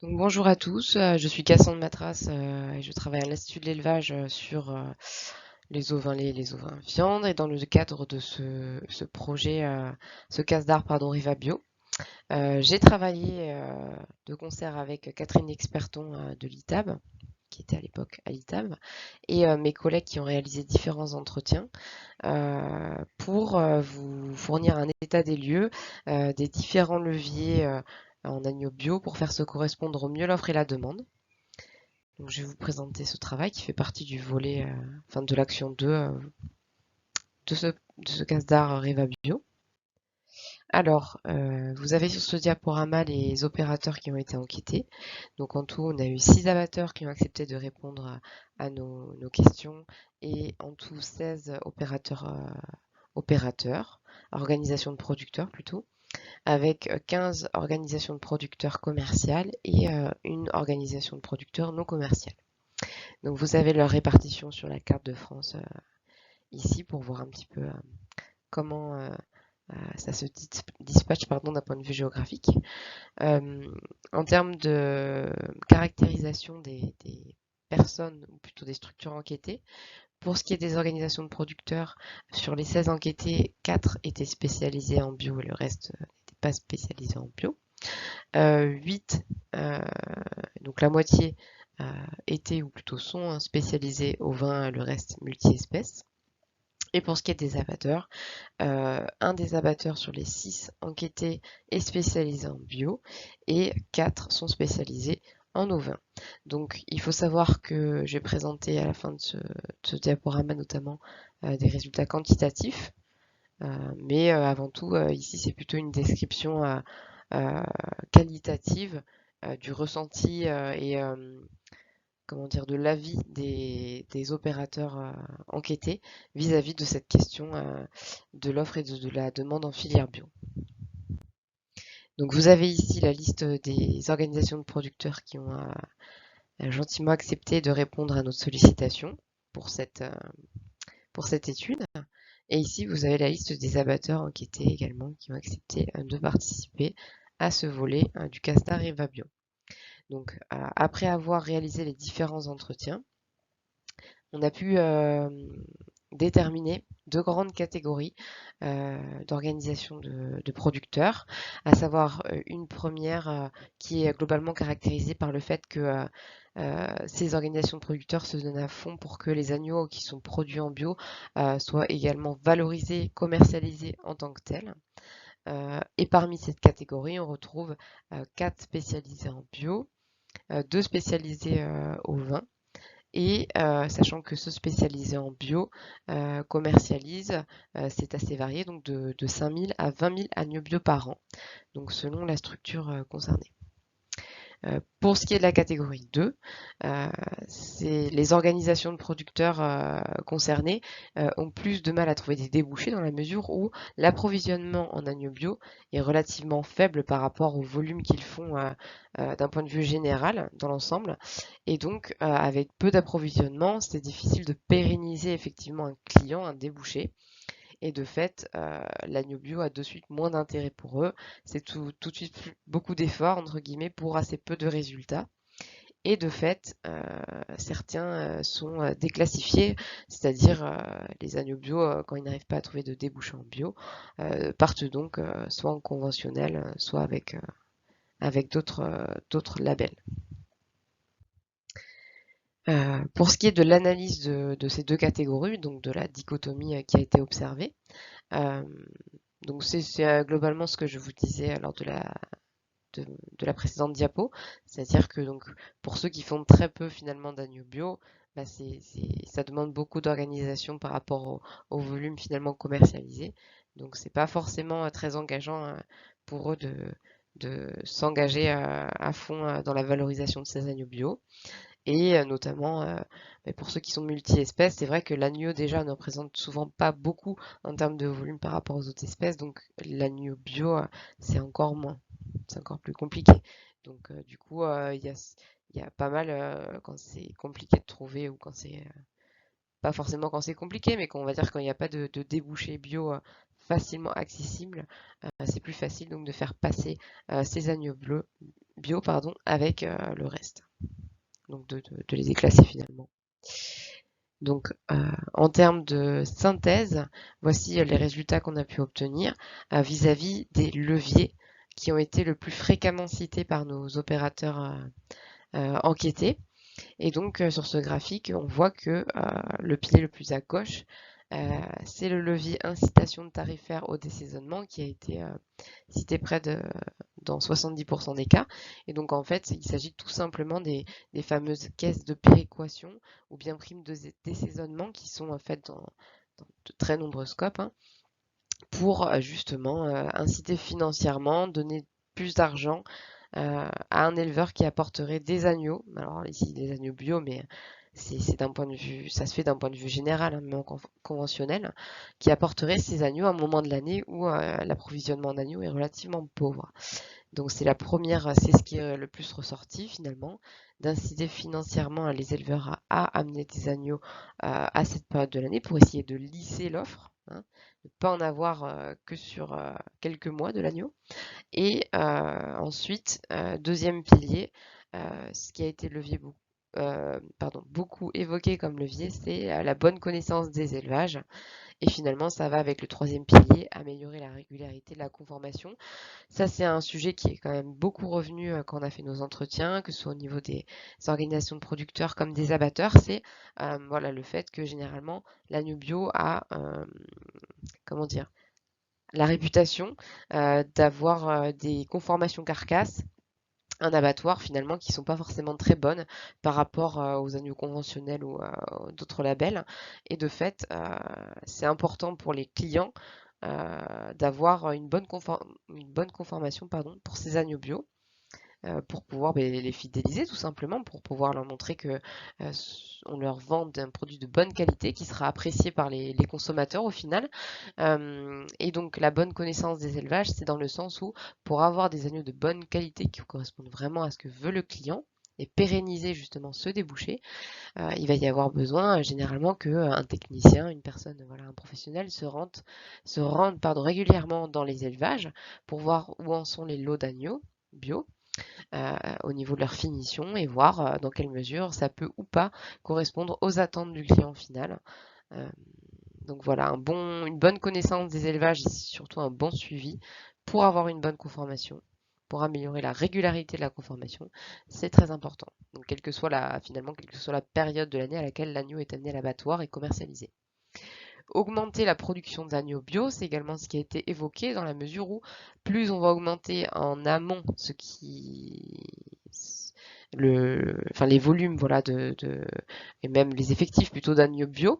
Donc, bonjour à tous, je suis Cassandre Matras et je travaille à l'Institut de l'élevage sur les ovins laits et les ovins viande. Et dans le cadre de ce projet, ce casse-d'art, pardon, Riva Bio, j'ai travaillé de concert avec Catherine Experton de l'ITAB, qui était à l'époque à l'ITAB, et mes collègues qui ont réalisé différents entretiens pour vous fournir un état des lieux des différents leviers en agneau bio pour faire se correspondre au mieux l'offre et la demande. Donc, je vais vous présenter ce travail qui fait partie du volet, enfin de l'action 2 de ce casse-d'art Riva Bio. Alors, vous avez sur ce diaporama les opérateurs qui ont été enquêtés. Donc en tout, on a eu 6 abatteurs qui ont accepté de répondre à nos questions et en tout 16 opérateurs, organisations de producteurs plutôt, avec 15 organisations de producteurs commerciales et une organisation de producteurs non commerciales. Donc vous avez leur répartition sur la carte de France ici pour voir un petit peu comment ça se dispatche d'un point de vue géographique. En termes de caractérisation des personnes, ou plutôt des structures enquêtées, pour ce qui est des organisations de producteurs, sur les 16 enquêtés, 4 étaient spécialisés en bio et le reste n'était pas spécialisé en bio. 8, donc la moitié, étaient ou plutôt sont spécialisés au vin, le reste multi-espèces. Et pour ce qui est des abatteurs, un des abatteurs sur les 6 enquêtés est spécialisé en bio et 4 sont spécialisés en ovin. Donc il faut savoir que j'ai présenté à la fin de ce diaporama notamment des résultats quantitatifs, mais avant tout ici c'est plutôt une description qualitative du ressenti et comment dire, de l'avis des opérateurs enquêtés vis-à-vis de cette question de l'offre et de la demande en filière bio. Donc vous avez ici la liste des organisations de producteurs qui ont gentiment accepté de répondre à notre sollicitation pour cette étude. Et ici, vous avez la liste des abatteurs enquêtés également qui ont accepté de participer à ce volet du casse-d'art Riva Bio. Donc, après avoir réalisé les différents entretiens, on a pu déterminer deux grandes catégories d'organisation de producteurs, à savoir une première qui est globalement caractérisée par le fait que ces organisations de producteurs se donnent à fond pour que les agneaux qui sont produits en bio soient également valorisés, commercialisés en tant que tels. Et parmi cette catégorie, on retrouve 4 spécialisés en bio, 2 spécialisés au vin, et sachant que ceux spécialisés en bio commercialisent, c'est assez varié, donc de 5 000 à 20 000 agneaux bio par an, donc selon la structure concernée. Pour ce qui est de la catégorie 2, c'est les organisations de producteurs concernées ont plus de mal à trouver des débouchés dans la mesure où l'approvisionnement en agneaux bio est relativement faible par rapport au volume qu'ils font d'un point de vue général dans l'ensemble. Et donc, avec peu d'approvisionnement, c'est difficile de pérenniser effectivement un client, un débouché. Et de fait, l'agneau bio a de suite moins d'intérêt pour eux. C'est tout de suite beaucoup d'efforts, entre guillemets, pour assez peu de résultats. Et de fait, certains sont déclassifiés, c'est-à-dire les agneaux bio, quand ils n'arrivent pas à trouver de débouchés en bio, partent donc soit en conventionnel, soit avec d'autres labels. Pour ce qui est de l'analyse de ces deux catégories, donc de la dichotomie qui a été observée, euh, donc c'est globalement ce que je vous disais lors de la précédente diapo, c'est-à-dire que donc pour ceux qui font très peu finalement d'agneau bio, bah ça demande beaucoup d'organisation par rapport au volume finalement commercialisé. Donc c'est pas forcément très engageant pour eux de s'engager à fond dans la valorisation de ces agneaux bio. Et notamment, pour ceux qui sont multi-espèces, c'est vrai que l'agneau déjà ne représente souvent pas beaucoup en termes de volume par rapport aux autres espèces, donc l'agneau bio, c'est encore moins, c'est encore plus compliqué. Donc du coup, il y a pas mal, quand c'est compliqué de trouver, ou quand c'est, pas forcément quand c'est compliqué, mais qu'on va dire quand il n'y a pas de débouché bio facilement accessible, c'est plus facile donc de faire passer ces agneaux bleus bio pardon, avec le reste. Donc de les éclasser finalement. Donc en termes de synthèse, voici les résultats qu'on a pu obtenir vis-à-vis des leviers qui ont été le plus fréquemment cités par nos opérateurs enquêtés. Et donc sur ce graphique, on voit que le pilier le plus à gauche, c'est le levier incitation tarifaire au désaisonnement qui a été cité dans 70% des cas. Et donc en fait, il s'agit tout simplement des fameuses caisses de péréquation ou bien primes de désaisonnement qui sont faites dans de très nombreux scopes pour justement inciter financièrement, donner plus d'argent à un éleveur qui apporterait des agneaux. Alors ici des agneaux bio, mais c'est d'un point de vue, ça se fait d'un point de vue général, hein, même conventionnel, qui apporterait ces agneaux à un moment de l'année où l'approvisionnement en agneaux est relativement pauvre. Donc c'est la première, c'est ce qui est le plus ressorti finalement, d'inciter financièrement les éleveurs à amener des agneaux à cette période de l'année pour essayer de lisser l'offre, hein, ne pas en avoir que sur quelques mois de l'agneau. Et ensuite, deuxième pilier, ce qui a été beaucoup évoqué comme levier, c'est la bonne connaissance des élevages. Et finalement, ça va avec le troisième pilier, améliorer la régularité de la conformation. Ça, c'est un sujet qui est quand même beaucoup revenu quand on a fait nos entretiens, que ce soit au niveau des organisations de producteurs comme des abatteurs. C'est voilà, le fait que généralement, l'agneau bio a, comment dire, la réputation d'avoir des conformations carcasses, un abattoir finalement qui sont pas forcément très bonnes par rapport aux agneaux conventionnels ou d'autres labels. Et de fait, c'est important pour les clients d'avoir une bonne conformation pour ces agneaux bio. Pour pouvoir les fidéliser tout simplement, pour pouvoir leur montrer que on leur vend un produit de bonne qualité qui sera apprécié par les consommateurs au final. Et donc la bonne connaissance des élevages, c'est dans le sens où pour avoir des agneaux de bonne qualité qui correspondent vraiment à ce que veut le client et pérenniser justement ce débouché, il va y avoir besoin généralement qu'un technicien, une personne, voilà, un professionnel se rende régulièrement dans les élevages pour voir où en sont les lots d'agneaux bio au niveau de leur finition et voir dans quelle mesure ça peut ou pas correspondre aux attentes du client final. Euh, donc voilà, une bonne connaissance des élevages et surtout un bon suivi pour avoir une bonne conformation, pour améliorer la régularité de la conformation, c'est très important. Donc quelle que soit la période de l'année à laquelle l'agneau est amené à l'abattoir et commercialisé. Augmenter la production d'agneaux bio, c'est également ce qui a été évoqué dans la mesure où plus on va augmenter en amont les volumes voilà, et même les effectifs plutôt d'agneaux bio,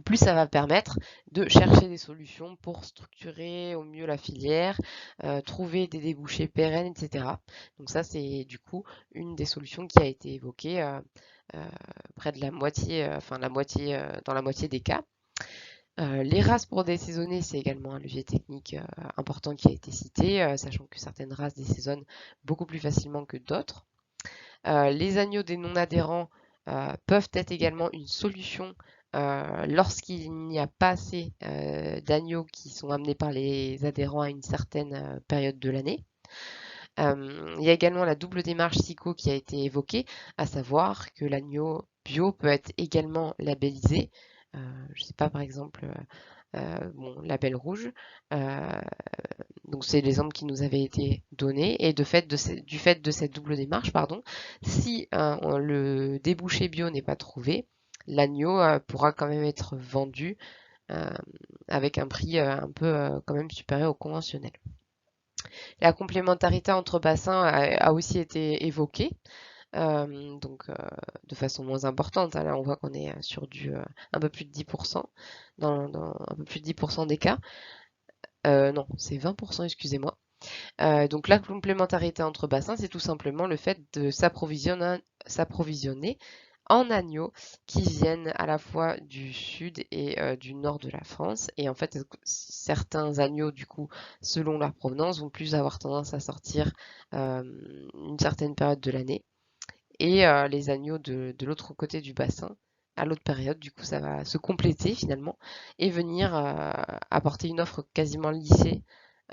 plus ça va permettre de chercher des solutions pour structurer au mieux la filière, trouver des débouchés pérennes, etc. Donc ça, c'est du coup une des solutions qui a été évoquée près de la moitié, dans la moitié des cas. Les races pour désaisonner, c'est également un levier technique important qui a été cité, sachant que certaines races désaisonnent beaucoup plus facilement que d'autres. Les agneaux des non-adhérents peuvent être également une solution lorsqu'il n'y a pas assez d'agneaux qui sont amenés par les adhérents à une certaine période de l'année. Il y a également la double démarche SICO qui a été évoquée, à savoir que l'agneau bio peut être également labellisé. Je ne sais pas, par exemple, label rouge. Donc c'est l'exemple qui nous avait été donné. Et du fait de cette double démarche, si le débouché bio n'est pas trouvé, l'agneau pourra quand même être vendu avec un prix un peu quand même supérieur au conventionnel. La complémentarité entre bassins a aussi été évoquée. De façon moins importante. Là, on voit qu'on est sur un peu plus de 10%, dans un peu plus de 10% des cas. Non, c'est 20%, excusez-moi. Donc la complémentarité entre bassins, c'est tout simplement le fait de s'approvisionner en agneaux qui viennent à la fois du sud et du nord de la France. Et en fait, certains agneaux, du coup, selon leur provenance, vont plus avoir tendance à sortir une certaine période de l'année. Et les agneaux de l'autre côté du bassin, à l'autre période, du coup, ça va se compléter finalement et venir apporter une offre quasiment lissée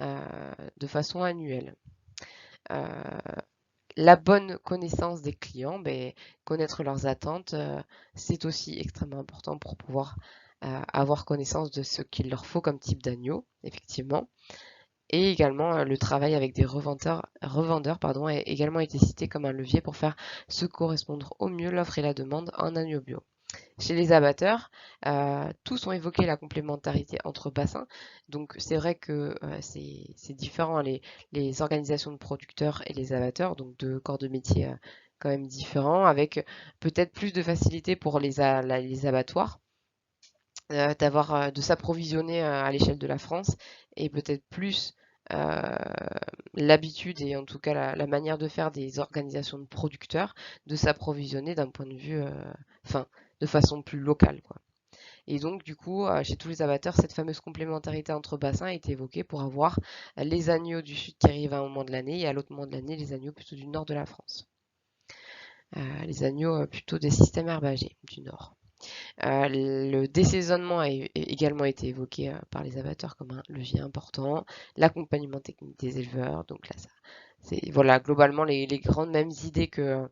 de façon annuelle. La bonne connaissance des clients, connaître leurs attentes, c'est aussi extrêmement important pour pouvoir avoir connaissance de ce qu'il leur faut comme type d'agneau, effectivement. Et également, le travail avec des revendeurs a également été cité comme un levier pour faire se correspondre au mieux l'offre et la demande en agneau bio. Chez les abatteurs, tous ont évoqué la complémentarité entre bassins. Donc c'est vrai que c'est différent, les organisations de producteurs et les abatteurs, donc deux corps de métier quand même différents, avec peut-être plus de facilité pour les abattoirs de s'approvisionner à l'échelle de la France et peut-être plus euh, l'habitude et en tout cas la manière de faire des organisations de producteurs de s'approvisionner d'un point de vue, enfin, de façon plus locale, quoi. Et donc, du coup, chez tous les abatteurs, cette fameuse complémentarité entre bassins est évoquée pour avoir les agneaux du sud qui arrivent à un moment de l'année et à l'autre moment de l'année, les agneaux plutôt du nord de la France. Les agneaux plutôt des systèmes herbagers du nord. Le désaisonnement a également été évoqué par les abatteurs comme un levier important, l'accompagnement technique des éleveurs, donc là, c'est voilà, globalement les grandes mêmes idées que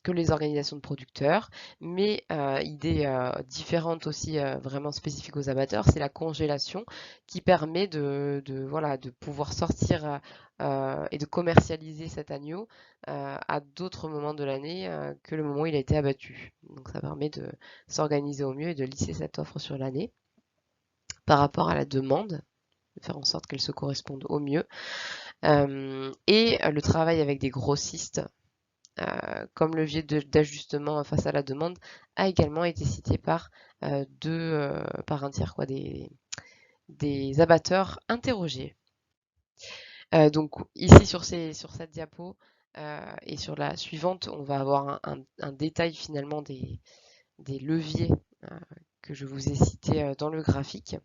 les organisations de producteurs, mais idée différente aussi, vraiment spécifique aux abatteurs, c'est la congélation qui permet voilà, de pouvoir sortir et de commercialiser cet agneau à d'autres moments de l'année que le moment où il a été abattu. Donc ça permet de s'organiser au mieux et de lisser cette offre sur l'année par rapport à la demande, de faire en sorte qu'elle se corresponde au mieux. Et le travail avec des grossistes comme levier d'ajustement face à la demande a également été cité par par un tiers, quoi, des abatteurs interrogés. Donc ici sur cette diapo et sur la suivante, on va avoir un détail finalement des leviers que je vous ai cités dans le graphique.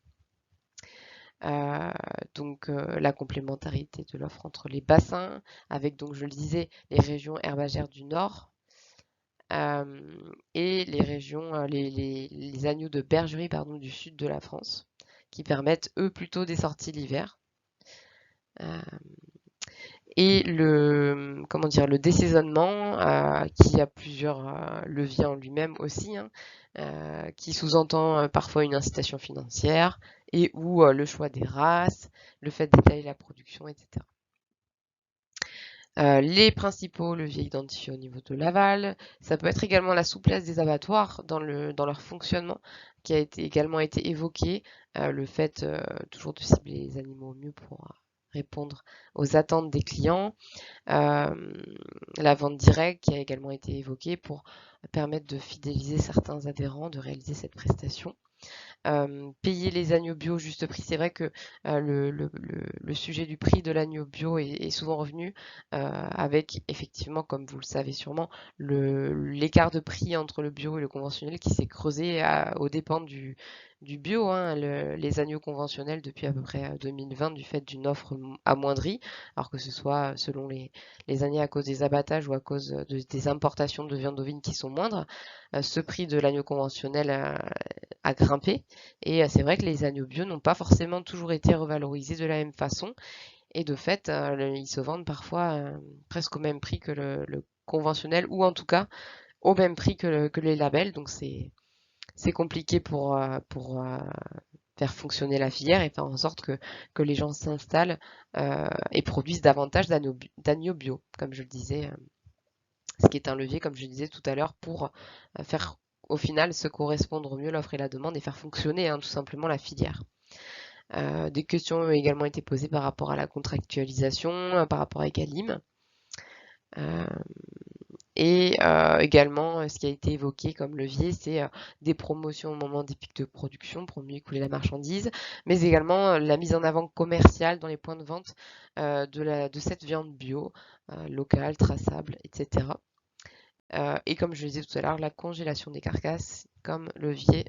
Donc la complémentarité de l'offre entre les bassins, avec donc je le disais, les régions herbagères du nord, et les régions, les agneaux de bergerie pardon, du sud de la France, qui permettent eux plutôt des sorties l'hiver. Et comment dire, le désaisonnement, qui a plusieurs leviers en lui-même aussi, hein, qui sous-entend parfois une incitation financière et ou le choix des races, le fait d'étaler la production, etc. Les principaux leviers identifiés au niveau de l'aval, ça peut être également la souplesse des abattoirs dans leur fonctionnement, qui a également été évoqué, le fait toujours de cibler les animaux au mieux pour répondre aux attentes des clients, la vente directe qui a également été évoquée pour permettre de fidéliser certains adhérents, de réaliser cette prestation. Payer les agneaux bio au juste prix. C'est vrai que le sujet du prix de l'agneau bio est souvent revenu avec effectivement, comme vous le savez sûrement, l'écart de prix entre le bio et le conventionnel qui s'est creusé aux dépens du bio, hein, les agneaux conventionnels depuis à peu près 2020 du fait d'une offre amoindrie, alors que ce soit selon les années à cause des abattages ou à cause des importations de viande ovine qui sont moindres, ce prix de l'agneau conventionnel a grimpé. Et c'est vrai que les agneaux bio n'ont pas forcément toujours été revalorisés de la même façon. Et de fait, ils se vendent parfois presque au même prix que le conventionnel, ou en tout cas au même prix que les labels. Donc c'est compliqué pour faire fonctionner la filière et faire en sorte que les gens s'installent et produisent davantage d'agneaux bio, comme je le disais, ce qui est un levier, comme je le disais tout à l'heure, pour faire au final se correspondre au mieux l'offre et la demande et faire fonctionner tout simplement la filière. Des questions ont également été posées par rapport à la contractualisation, par rapport à Egalim. Et également, ce qui a été évoqué comme levier, c'est des promotions au moment des pics de production pour mieux écouler la marchandise, mais également la mise en avant commerciale dans les points de vente de cette viande bio, locale, traçable, etc. Et comme je le disais tout à l'heure, la congélation des carcasses comme levier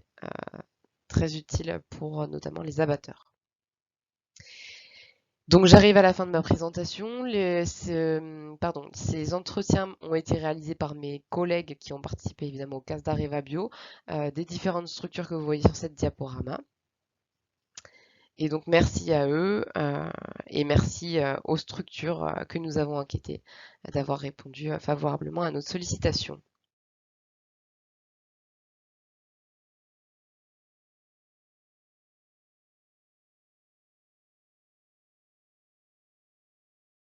très utile pour notamment les abatteurs. Donc j'arrive à la fin de ma présentation. Ces entretiens ont été réalisés par mes collègues qui ont participé évidemment au CAS d'Areva Bio, des différentes structures que vous voyez sur cette diaporama. Et donc merci à eux et merci aux structures que nous avons enquêtées d'avoir répondu favorablement à notre sollicitation.